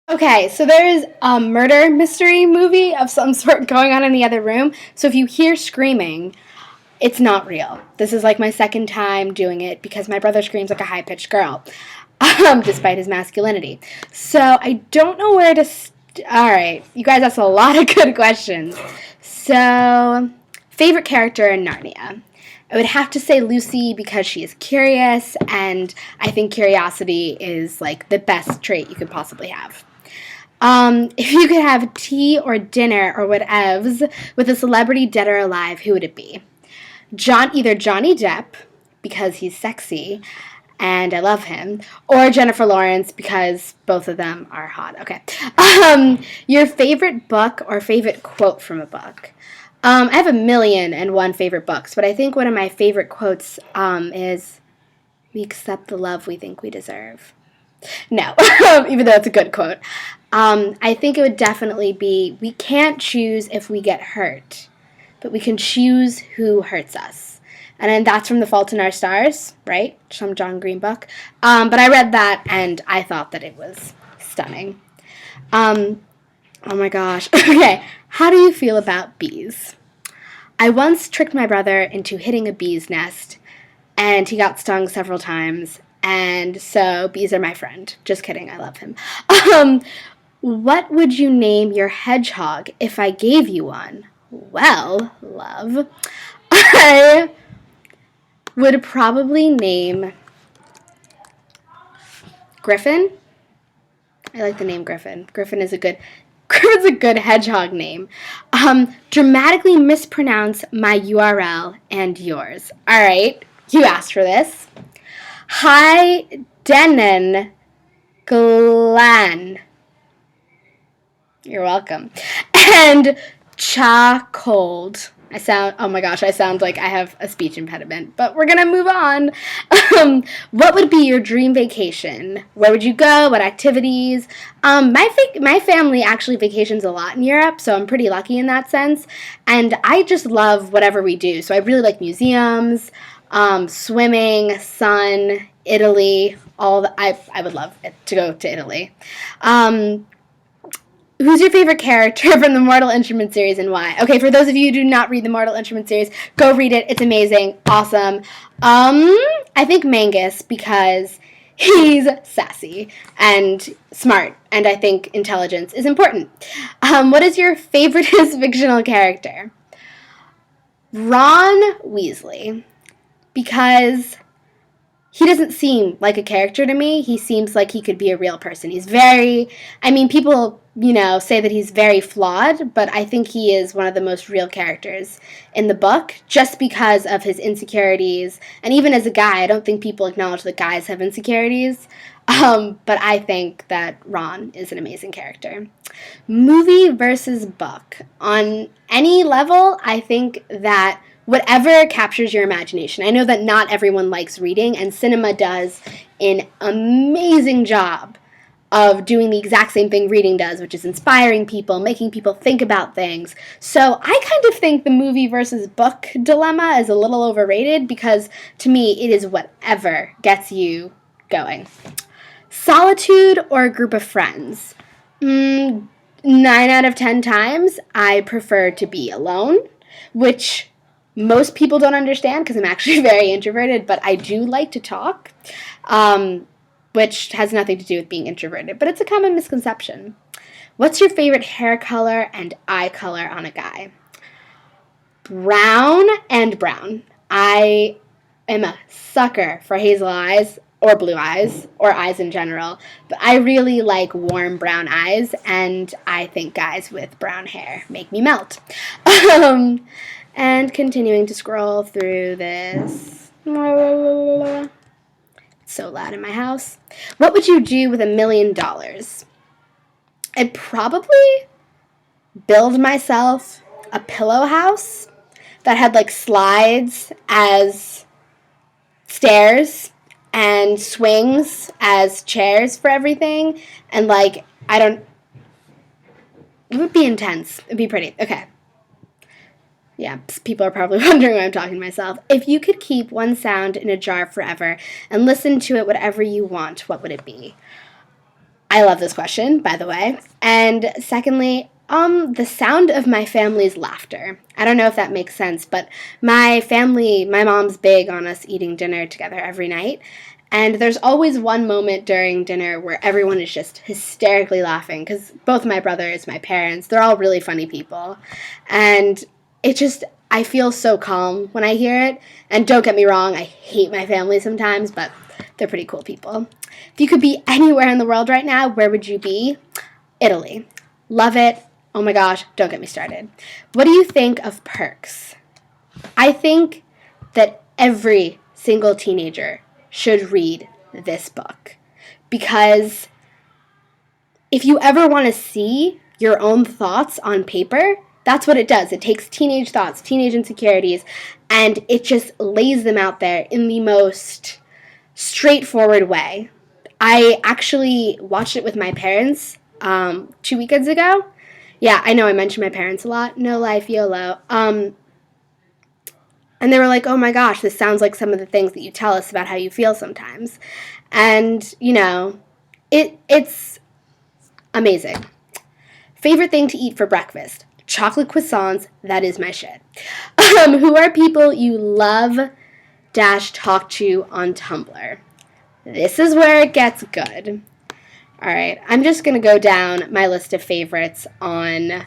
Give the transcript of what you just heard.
Okay, so there is a murder mystery movie of some sort going on in the other room. So if you hear screaming, it's not real. This is like my second time doing it because my brother screams like a high pitched girl, despite his masculinity. So I don't know where to. All right, you guys asked a lot of good questions. So, favorite character in Narnia? I would have to say Lucy because she is curious, and I think curiosity is like the best trait you could possibly have. If you could have tea or dinner or whatevs with a celebrity dead or alive, who would it be? Either Johnny Depp because he's sexy and I love him, or Jennifer Lawrence because both of them are hot. Okay. Your favorite book or favorite quote from a book? I have a million and one favorite books, but I think one of my favorite quotes is, "We accept the love we think we deserve." No, even though it's a good quote. I think it would definitely be, "We can't choose if we get hurt, but we can choose who hurts us." And then that's from The Fault in Our Stars, right? Some John Green book. But I read that and I thought that it was stunning. Oh my gosh. Okay, how do you feel about bees? I once tricked my brother into hitting a bee's nest, and he got stung several times. And so bees are my friend. Just kidding, I love him. Um, what would you name your hedgehog if I gave you one? Well, love, I would probably name Griffin. I like the name Griffin. Griffin's a good hedgehog name. Dramatically mispronounce my URL and yours. All right, you asked for this. Hi, Denon Glan. You're welcome. And cha cold. Oh my gosh, I sound like I have a speech impediment, but we're gonna move on. What would be your dream vacation? Where would you go? What activities? My family actually vacations a lot in Europe, so I'm pretty lucky in that sense. And I just love whatever we do. So I really like museums, swimming, sun, Italy. I would love to go to Italy. Who's your favorite character from the Mortal Instruments series and why? Okay, for those of you who do not read the Mortal Instruments series, go read it. It's amazing. Awesome. I think Mangus because he's sassy and smart, and I think intelligence is important. What is your favorite fictional character? Ron Weasley, because he doesn't seem like a character to me. He seems like he could be a real person. People, say that he's very flawed, but I think he is one of the most real characters in the book just because of his insecurities. And even as a guy, I don't think people acknowledge that guys have insecurities. But I think that Ron is an amazing character. Movie versus book. On any level, I think that whatever captures your imagination. I know that not everyone likes reading, and cinema does an amazing job of doing the exact same thing reading does, which is inspiring people, making people think about things. So I kind of think the movie versus book dilemma is a little overrated because to me it is whatever gets you going. Solitude or a group of friends? 9 out of 10 times I prefer to be alone, which most people don't understand because I'm actually very introverted, but I do like to talk, which has nothing to do with being introverted, but it's a common misconception. What's your favorite hair color and eye color on a guy? Brown and brown. I am a sucker for hazel eyes or blue eyes or eyes in general, but I really like warm brown eyes, and I think guys with brown hair make me melt. And continuing to scroll through this. It's so loud in my house. What would you do with $1 million? I'd probably build myself a pillow house that had like slides as stairs and swings as chairs for everything. And it would be intense. It'd be pretty. Okay. Yeah, people are probably wondering why I'm talking to myself. If you could keep one sound in a jar forever and listen to it whatever you want, what would it be? I love this question, by the way. And secondly, the sound of my family's laughter. I don't know if that makes sense, but my family, my mom's big on us eating dinner together every night. And there's always one moment during dinner where everyone is just hysterically laughing because both my brothers, my parents, they're all really funny people. And it just, I feel so calm when I hear it. And don't get me wrong, I hate my family sometimes, but they're pretty cool people. If you could be anywhere in the world right now, where would you be? Italy. Love it. Oh my gosh, don't get me started. What do you think of Perks? I think that every single teenager should read this book because if you ever want to see your own thoughts on paper, that's what it does. It takes teenage thoughts, teenage insecurities, and it just lays them out there in the most straightforward way. I actually watched it with my parents 2 weekends ago. Yeah, I know I mentioned my parents a lot. No life, YOLO. And they were like, oh my gosh, this sounds like some of the things that you tell us about how you feel sometimes. And, it's amazing. Favorite thing to eat for breakfast? Chocolate croissants. That is my shit. Who are people you love - talk to on Tumblr? This is where it gets good. All right, I'm just going to go down my list of favorites on